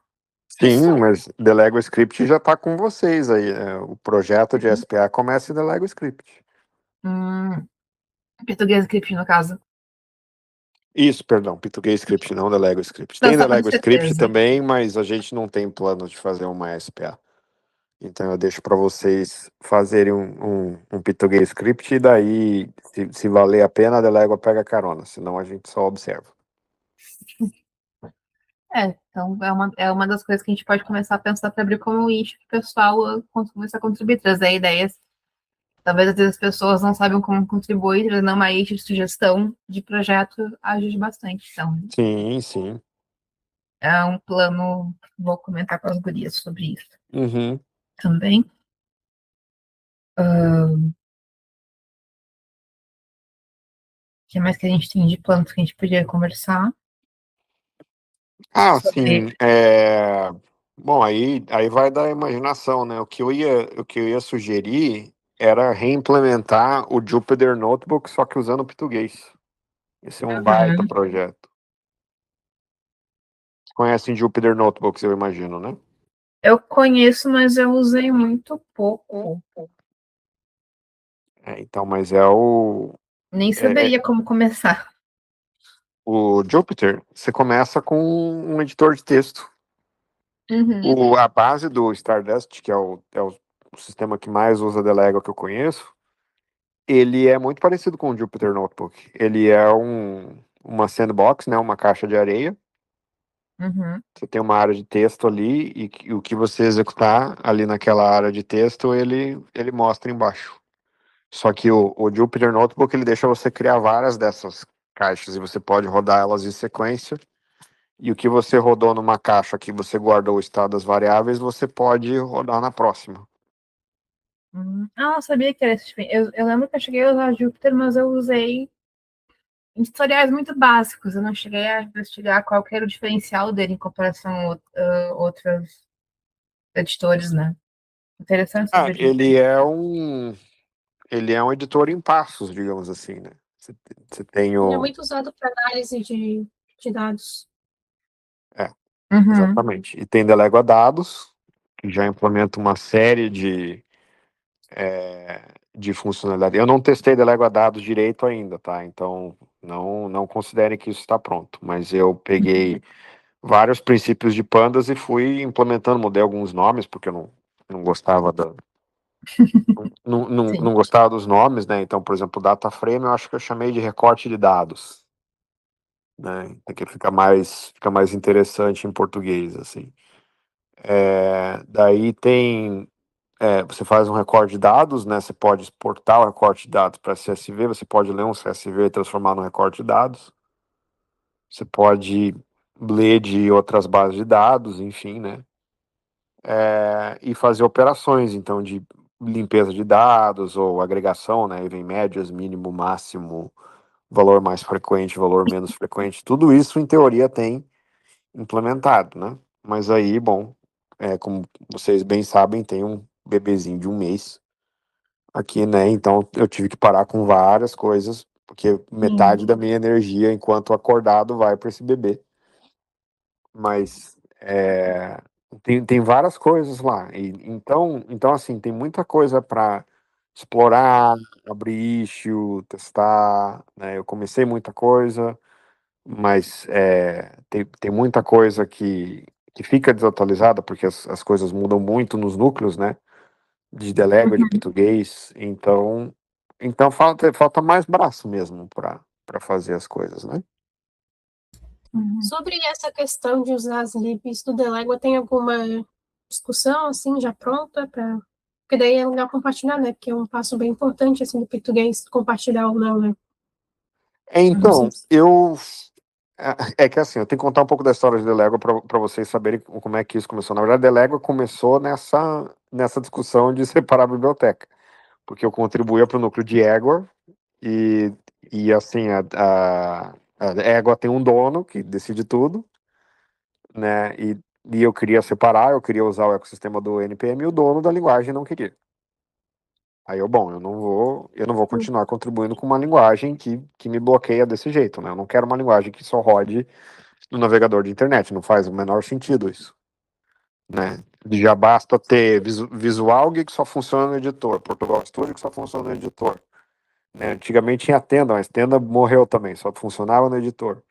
Sim, mas The Lego Script já está com vocês aí. O projeto de SPA começa em The Lego Script. Português script, no caso. Isso, perdão, Português Script, não The Lego Script. Não, Tem The só para Lego Script certeza. também, mas a gente não tem plano de fazer uma SPA. Então eu deixo para vocês fazerem um Português Script e daí, se valer a pena, a The Lego pega carona, senão a gente só observa. Então é uma das coisas que a gente pode começar a pensar para abrir como issue para o pessoal começar a contribuir, trazer ideias. Talvez às vezes as pessoas não sabem como contribuir, trazendo uma issue de sugestão de projeto ajude bastante. Então, Sim, sim. é um plano, vou comentar com as gurias sobre isso Uhum. também. O que mais que a gente tem de planos que a gente podia conversar? Ah, Sobre... sim. Bom, aí vai da imaginação, né? O que eu ia sugerir era reimplementar o Jupyter Notebook, só que usando o português. Esse é um baita Uhum. projeto. Conhecem Jupyter Notebooks, eu imagino, né? Eu conheço, mas eu usei muito pouco. Então, mas Nem é, é- saberia como começar. o Jupyter, você começa com um editor de texto. Uhum. A base do Stardust, que é o sistema que mais usa Delego que eu conheço, ele é muito parecido com o Jupyter Notebook. Ele é uma sandbox, né, uma caixa de areia. Uhum. Você tem uma área de texto ali e o que você executar ali naquela área de texto, ele mostra embaixo. Só que o Jupyter Notebook, ele deixa você criar várias dessas caixas e você pode rodar elas em sequência. E o que você rodou numa caixa que você guardou o estado das variáveis, você pode rodar na próxima. Ah, eu sabia que era esse tipo. Eu lembro que eu cheguei a usar Jupyter, mas eu usei em tutoriais muito básicos. Eu não cheguei a investigar qual que era o diferencial dele em comparação a outros editores, né? Interessante Ah, saber disso. ele é um editor em passos, digamos assim, né? Você tem Ele é o. muito usado para análise de dados. É, Uhum. exatamente. E tem Delego Dados, que já implementa uma série de funcionalidades. Eu não testei Delego Dados direito ainda, tá? Então não considerem que isso está pronto. Mas eu peguei vários princípios de pandas e fui implementando, mudei alguns nomes, porque eu não gostava não Sim. gostava dos nomes, né? Então, por exemplo, data frame eu acho que eu chamei de recorte de dados, né? Que fica mais interessante em português, assim. Daí você faz um recorte de dados, né? Você pode exportar o recorte de dados para CSV, você pode ler um CSV e transformar no recorte de dados. Você pode ler de outras bases de dados, enfim, né? E fazer operações, então, de limpeza de dados ou agregação, né? Aí vem médias, mínimo, máximo, valor mais frequente, valor menos frequente, tudo isso em teoria tem implementado, né? Mas aí, bom, como vocês bem sabem, tem um bebezinho de 1 mês aqui, né? Então eu tive que parar com várias coisas, porque metade da minha energia enquanto acordado vai para esse bebê. Mas tem várias coisas lá. Então, assim, tem muita coisa para explorar, abrir issue, testar, né? Eu comecei muita coisa, mas tem muita coisa que fica desatualizada, porque as coisas mudam muito nos núcleos, né? De Delego, de português. Então falta mais braço mesmo para fazer as coisas, né? Sobre essa questão de usar as libs do Delégua, tem alguma discussão, assim, já pronta para... Porque daí é legal compartilhar, né? Porque é um passo bem importante, assim, do português, compartilhar ou não, né? Então, que assim, eu tenho que contar um pouco da história de Delego para vocês saberem como é que isso começou. Na verdade, Delego começou nessa discussão de separar a biblioteca, porque eu contribuía para o núcleo de Égua e assim, a Égua tem um dono que decide tudo, né? E eu queria separar, eu queria usar o ecossistema do NPM e o dono da linguagem não queria. Aí eu não vou continuar contribuindo com uma linguagem que me bloqueia desse jeito, né? Eu não quero uma linguagem que só rode no navegador de internet, não faz o menor sentido isso, né? Já basta ter Visual que só funciona no editor, Portugal Studio que só funciona no editor, né? Antigamente tinha Tenda, mas Tenda morreu também, só funcionava no editor.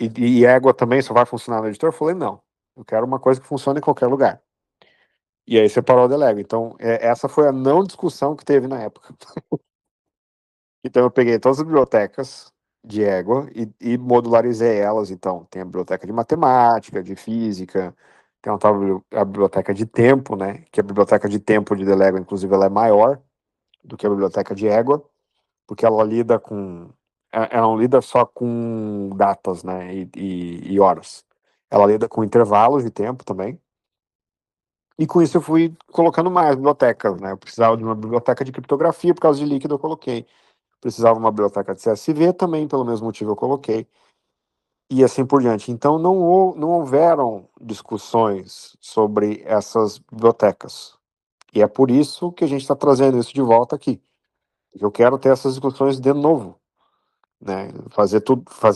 E Égua também só vai funcionar no editor? Eu falei, não, eu quero uma coisa que funcione em qualquer lugar. E aí separou o Delego. Então, essa foi a não discussão que teve na época. Então, eu peguei todas as bibliotecas de Égua e modularizei elas. Então, tem a biblioteca de matemática, de física, tem a biblioteca de tempo, né? Que a biblioteca de tempo de Delego, inclusive, ela é maior do que a biblioteca de Égua, porque ela lida com. Ela não lida só com datas, né? E horas. Ela lida com intervalos de tempo também. E com isso eu fui colocando mais bibliotecas, né? Eu precisava de uma biblioteca de criptografia, por causa de líquido eu coloquei. Precisava de uma biblioteca de CSV também, pelo mesmo motivo eu coloquei. E assim por diante. Então não houveram discussões sobre essas bibliotecas. E é por isso que a gente está trazendo isso de volta aqui. Eu quero ter essas discussões de novo, né? Fazer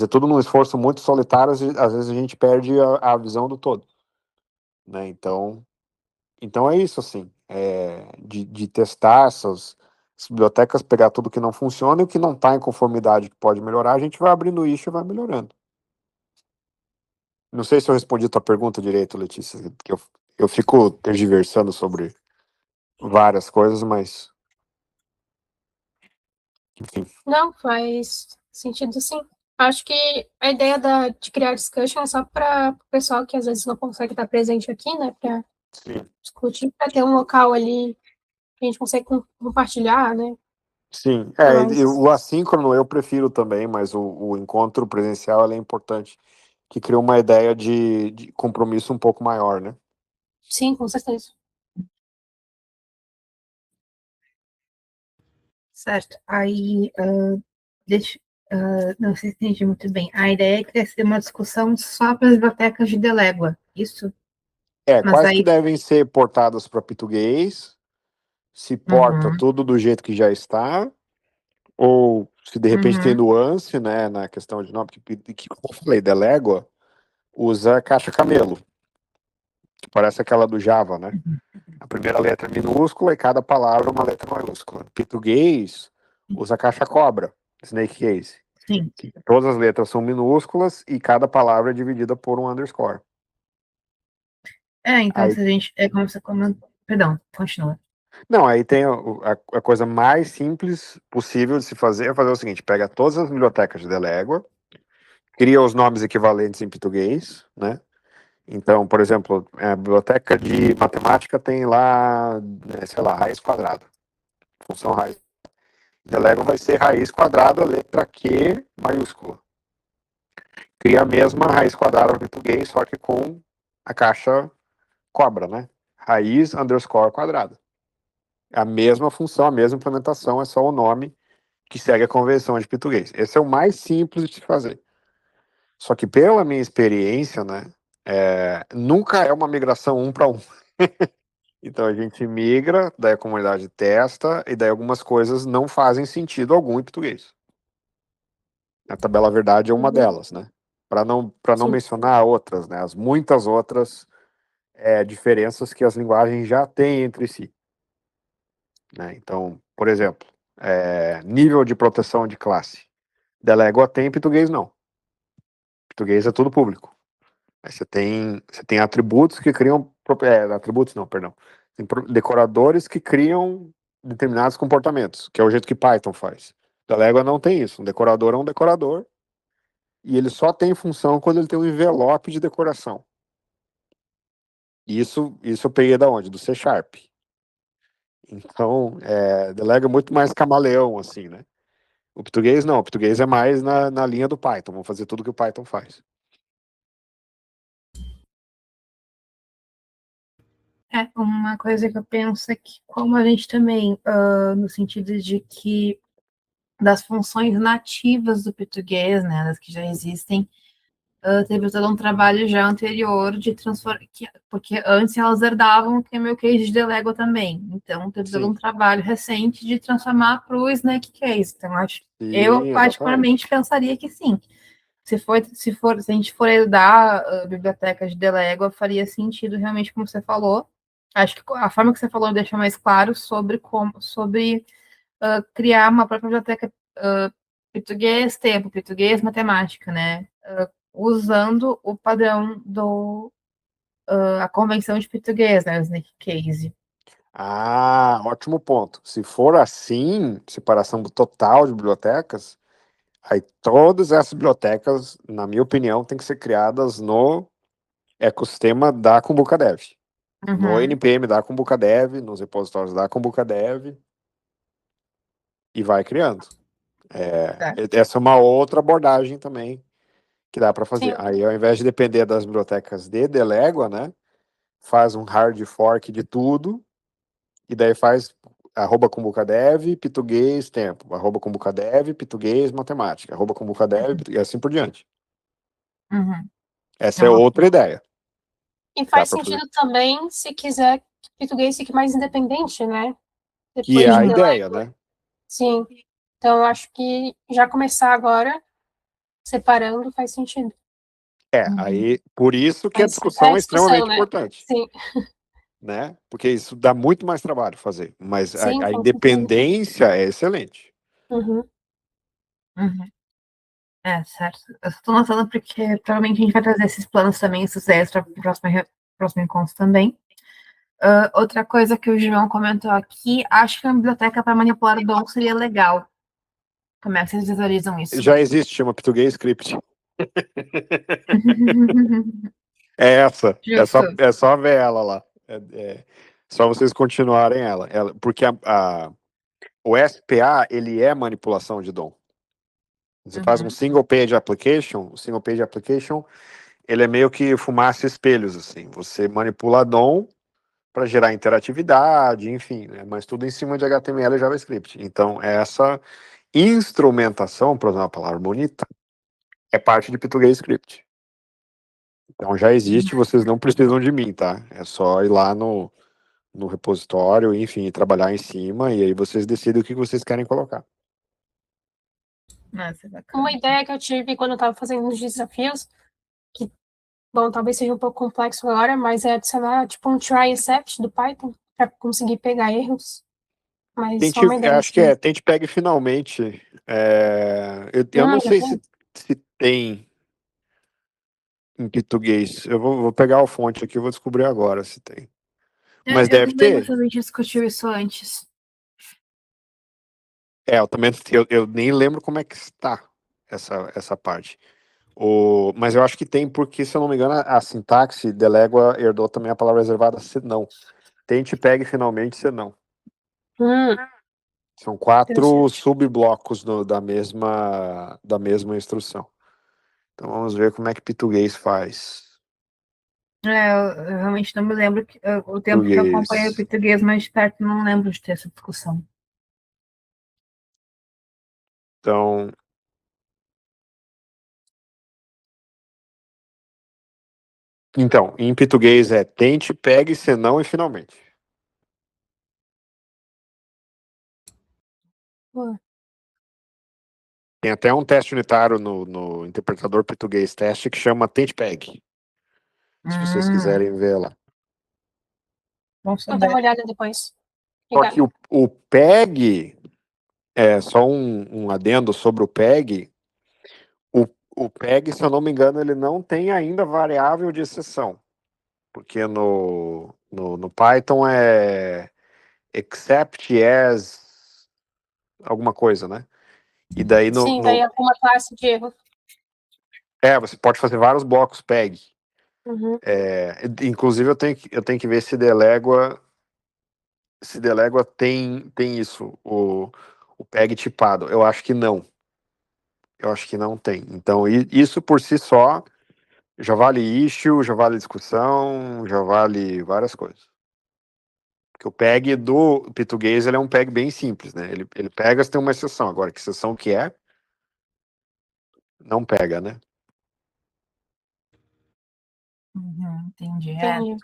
tudo num esforço muito solitário, às vezes a gente perde a visão do todo, né? Então é isso, assim, de testar essas bibliotecas, pegar tudo que não funciona e o que não está em conformidade que pode melhorar, a gente vai abrindo isso e vai melhorando. Não sei se eu respondi a tua pergunta direito, Letícia, que eu fico tergiversando sobre várias coisas, mas enfim. Não, faz sentido, sim. Acho que a ideia de criar discussion é só para o pessoal que às vezes não consegue estar presente aqui, né? Para Sim. discutir, para ter um local ali que a gente consegue compartilhar, né? Sim, Mas, o assíncrono eu prefiro também, mas o encontro presencial ele é importante, que cria uma ideia de compromisso um pouco maior, né? sim, com certeza. Certo. Aí, não sei se entendi muito bem. A ideia é que deve ser uma discussão só para as bibliotecas de Delégua, isso? Mas Quais que aí. devem ser portadas para português, se porta Uhum, tudo do jeito que já está, ou se de repente tem uhum, nuance, né, na questão de nome, que como eu falei, Delégua usa caixa camelo, que parece aquela do Java, né? A primeira letra é minúscula e cada palavra é uma letra maiúscula. Português usa caixa cobra, snake case. sim. Todas as letras são minúsculas e cada palavra é dividida por um underscore. Então Aí, se a gente. É como você comentou. Perdão, continua. não, aí tem a coisa mais simples possível de se fazer é fazer o seguinte: pega todas as bibliotecas de Delégua, cria os nomes equivalentes em português, né? Então, por exemplo, a biblioteca de matemática tem lá, sei lá, raiz quadrada, função raiz. Delégua vai ser raiz quadrada, letra Q maiúscula. Cria a mesma raiz quadrada em português, só que com a caixa cobra, né? Raiz underscore quadrada. A mesma função, a mesma implementação, é só o nome que segue a convenção de português. Esse é o mais simples de se fazer. Só que pela minha experiência, né, nunca é uma migração 1 para 1. Então a gente migra, daí a comunidade testa, e daí algumas coisas não fazem sentido algum em português. A tabela verdade é uma delas, né? Para não Sim. mencionar outras, né? As muitas outras diferenças que as linguagens já têm entre si. Né? Então, por exemplo, nível de proteção de classe. Delégua tem, português não. Português é tudo público. Aí você tem atributos que criam. Atributos não, perdão. Tem decoradores que criam determinados comportamentos, que é o jeito que Python faz. Delégua não tem isso. Um decorador é um decorador e ele só tem função quando ele tem um envelope de decoração. Isso eu peguei da onde? Do C Sharp. Então, Delega é muito mais camaleão, assim, né? O português não, o português é mais na linha do Python, vamos fazer tudo que o Python faz. Uma coisa que eu penso é que, como a gente também, no sentido de que das funções nativas do português, né, das que já existem, teve todo um trabalho já anterior de transformar, porque antes elas herdavam o camel case de Delego também, então teve todo um Sim, trabalho recente de transformar para o snake case, então eu sim, exatamente. particularmente pensaria que sim, se a gente for herdar a biblioteca de Delego, faria sentido realmente como você falou. Acho que a forma que você falou deixa mais claro sobre criar uma própria biblioteca português, tempo, português, matemática, né? Usando o padrão a convenção de português, né? O Snake Case. Ah, ótimo ponto. Se for assim, separação total de bibliotecas, aí todas essas bibliotecas, na minha opinião, têm que ser criadas no ecossistema da Kumbuka Dev. No Uhum. NPM da Kumbuka Dev, nos repositórios da Kumbuka Dev, e vai criando. Tá. Essa é uma outra abordagem também que dá para Sim. fazer. Aí, ao invés de depender das bibliotecas de Delégua, né, faz um hard fork de tudo, e daí faz @kumbukadev, português, tempo, @kumbukadev, português, matemática, @kumbukadev, Uhum. e assim por diante. Uhum. É Essa é uma... outra ideia E que dá faz para fazer. sentido também se quiser que o português fique mais independente, né? Que é Depois de a Sim. ideia, Delego. né? Sim. Então, eu acho que já começar agora, separando, faz sentido. Uhum. Aí, por isso que a Mas é discussão é discussão, extremamente né? importante. Sim, Né? Porque isso dá muito mais trabalho fazer, mas sim, a com certeza. independência é excelente. Uhum. Uhum. Certo. Eu estou notando porque provavelmente a gente vai trazer esses planos também, esses extra para o próximo encontro também. Outra coisa que o João comentou aqui, acho que uma biblioteca para manipular o DOM seria legal. Como é que vocês visualizam isso? Já existe, chama português script. É essa, Justo. é só ver ela lá. Só vocês continuarem porque o SPA, ele é manipulação de DOM. Você faz um Uhum. single page application, o single page application, ele é meio que fumaça e espelhos, assim. Você manipula DOM para gerar interatividade, enfim, né? Mas tudo em cima de HTML e JavaScript. Então, essa instrumentação, para usar uma palavra bonita, é parte de português script. Então já existe, vocês não precisam de mim, tá? É só ir lá no repositório, enfim, trabalhar em cima, e aí vocês decidem o que vocês querem colocar. Nossa, Uma bacana. ideia que eu tive quando eu estava fazendo os desafios, que, bom, talvez seja um pouco complexo agora, mas é adicionar, tipo, um try except do Python, para conseguir pegar erros. Mas só uma ideia, Acho que assim. tente pegue finalmente. Eu não Ah, já sei tem? se tem em português. Eu vou pegar o fonte aqui, eu vou descobrir agora se tem. Mas Eu deve não lembro ter. se a gente discutiu isso antes. Eu também eu nem lembro como é que está essa parte. Mas eu acho que tem, porque, se eu não me engano, a sintaxe Delégua herdou também a palavra reservada senão. Tente, pegue finalmente senão. Hum, São 4 interessante. subblocos da mesma instrução. Então vamos ver como é que português faz. Eu realmente não me lembro o tempo que eu acompanhei o Português. português mais de perto, não lembro de ter essa discussão. Então, em português é tente, pegue, senão e finalmente. Boa. Tem até um teste unitário no interpretador português teste que chama tente, pegue. Se vocês quiserem ver lá. Bom Vou dar uma saber. olhada depois. Só que o PEG, só um adendo sobre o PEG. O PEG, se eu não me engano, ele não tem ainda variável de exceção. Porque no Python é except as alguma coisa, né? E daí Sim, daí alguma classe de erro. você pode fazer vários blocos PEG. Uhum. Inclusive eu tenho que ver se Delégua tem isso, o PEG tipado. Eu acho que não. Eu acho que não tem. Então, isso por si só já vale issue, já vale discussão, já vale várias coisas. Porque o PEG do português ele é um PEG bem simples, né? Ele pega se tem uma exceção. Agora, que exceção que é? Não pega, né? Entendi. Entendi.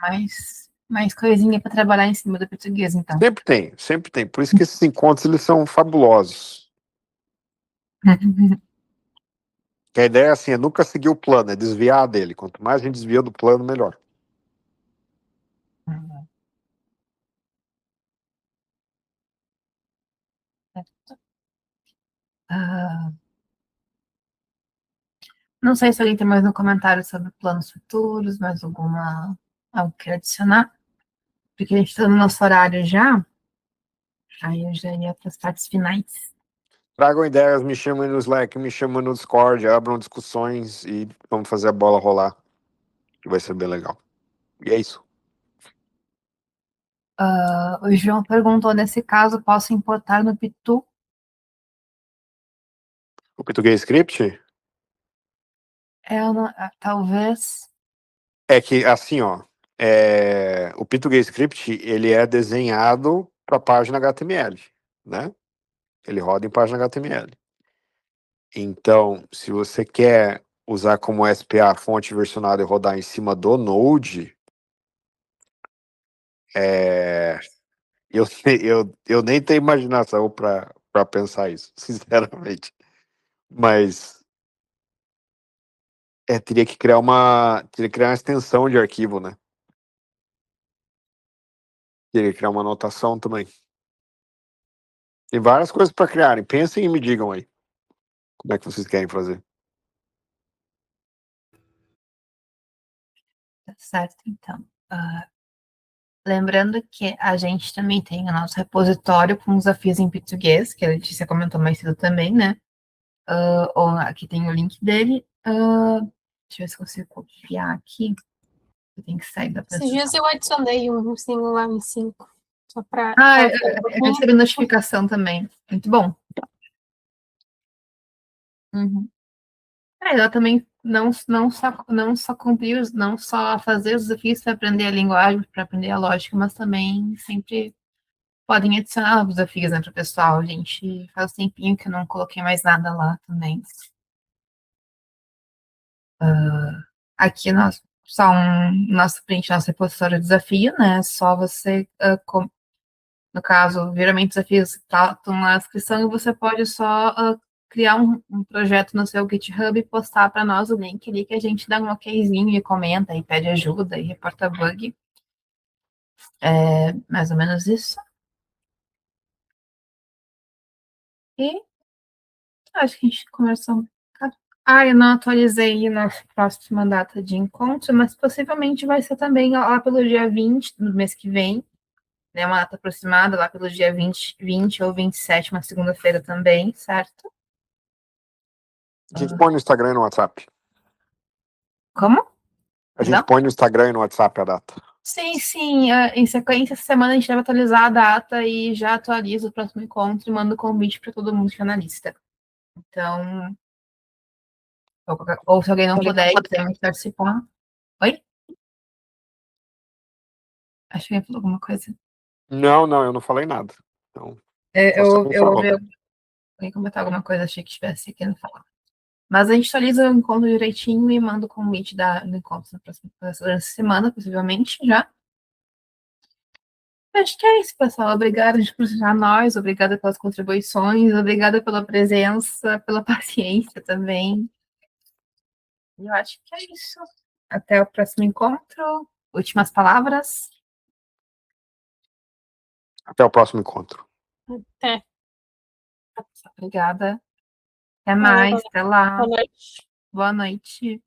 Mais coisinha para trabalhar em cima do português, então. Sempre tem, sempre tem. Por isso que esses encontros eles são fabulosos. Que a ideia é assim, é nunca seguir o plano, é desviar dele. Quanto mais a gente desvia do plano, melhor. Não sei se alguém tem mais um comentário sobre planos futuros, mais algo que adicionar, porque a gente está no nosso horário já, aí eu já ia para as partes finais. Tragam ideias, me chamem no Slack, me chamem no Discord, abram discussões e vamos fazer a bola rolar, que vai ser bem legal. E é isso. O João perguntou, nesse caso, posso importar no Pitu? O português script Talvez. é que, assim, ó, o português script, ele é desenhado para página HTML, né? Ele roda em página HTML. Então, se você quer usar como SPA fonte versionada e rodar em cima do Node, eu nem tenho imaginação para pensar isso, sinceramente. Mas teria que criar uma extensão de arquivo, né? Teria que criar uma anotação também. Tem várias coisas para criarem. Pensem e me digam aí como é que vocês querem fazer. Tá certo, então. Lembrando que a gente também tem o nosso repositório com desafios em português, que a Letícia comentou mais cedo também, né? Aqui tem o link dele. Deixa eu ver se eu consigo copiar aqui. Eu tenho que sair da Esses dias eu adicionei um singular em 5. Só para. Eu recebi notificação também. Muito bom. Uhum. Ela também não só cumprir, não só fazer os desafios para aprender a linguagem, para aprender a lógica, mas também sempre podem adicionar os desafios, né, para o pessoal. A gente faz tempinho que eu não coloquei mais nada lá também. Aqui nós só nosso print, nosso repositório de desafio, né? Só você, no caso, geralmente desafios estão na descrição e você pode só criar um projeto no seu GitHub e postar para nós o link ali que a gente dá um okzinho e comenta e pede ajuda e reporta bug. É mais ou menos isso. E acho que a gente conversou. Eu não atualizei a nossa próxima data de encontro, mas possivelmente vai ser também lá pelo dia 20 no mês que vem, né? Uma data aproximada, lá pelo dia 20 ou 27, uma segunda-feira também, certo? A gente põe no Instagram e no WhatsApp. Como? A gente põe no Instagram e no WhatsApp a data. Sim. Em sequência, essa semana a gente deve atualizar a data e já atualiza o próximo encontro e manda o convite para todo mundo que é analista. Então, ou se alguém não puder e quiser participar. Oi? Acho que ia falar alguma coisa. Não, eu não falei nada. Então, Eu você não falou. Alguém comentar alguma coisa, achei que estivesse querendo falar. Mas a gente atualiza o encontro direitinho e manda o convite do encontro durante a semana, possivelmente, já. Acho que é isso, pessoal. Obrigada por escutar nós, obrigada pelas contribuições, obrigada pela presença, pela paciência também. E eu acho que é isso. Até o próximo encontro. Últimas palavras. Até o próximo encontro. Até. Obrigada. Até Valeu, mais. Até lá. boa noite. Boa noite.